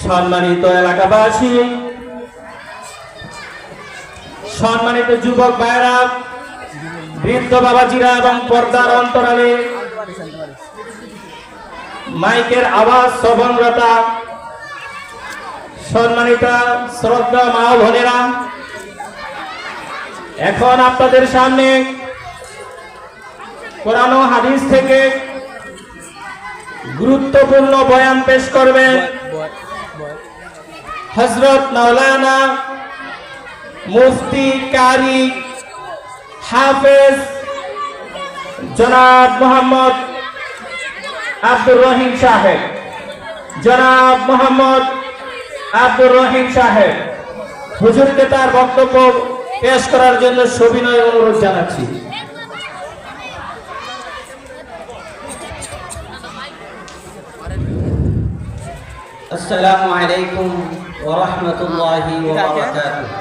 সম্মানিত এলাকাবাসী, সম্মানিত যুবক ভাইরা, বৃদ্ধ বাবাজিরা এবং পর্দার অন্তরালে মাইকের আওয়াজ শ্রবণরতা সম্মানিত শ্রদ্ধা মা ও বোনেরা, এখন আপনাদের সামনে কোরআন ও হাদিস থেকে গুরুত্বপূর্ণ বয়ান পেশ করবেন হযরত মাওলানা মুফতি কারি হাফেজ জনাব মোহাম্মদ আব্দুর রহিম সাহেব। জনাব মোহাম্মদ আব্দুর রহিম সাহেব হুজুরকে তার বক্তব্য পেশ করার জন্য সবিনয় অনুরোধ জানাচ্ছি। আসসালামু আলাইকুম ওয়া রাহমাতুল্লাহি ওয়া বারাকাতুহু।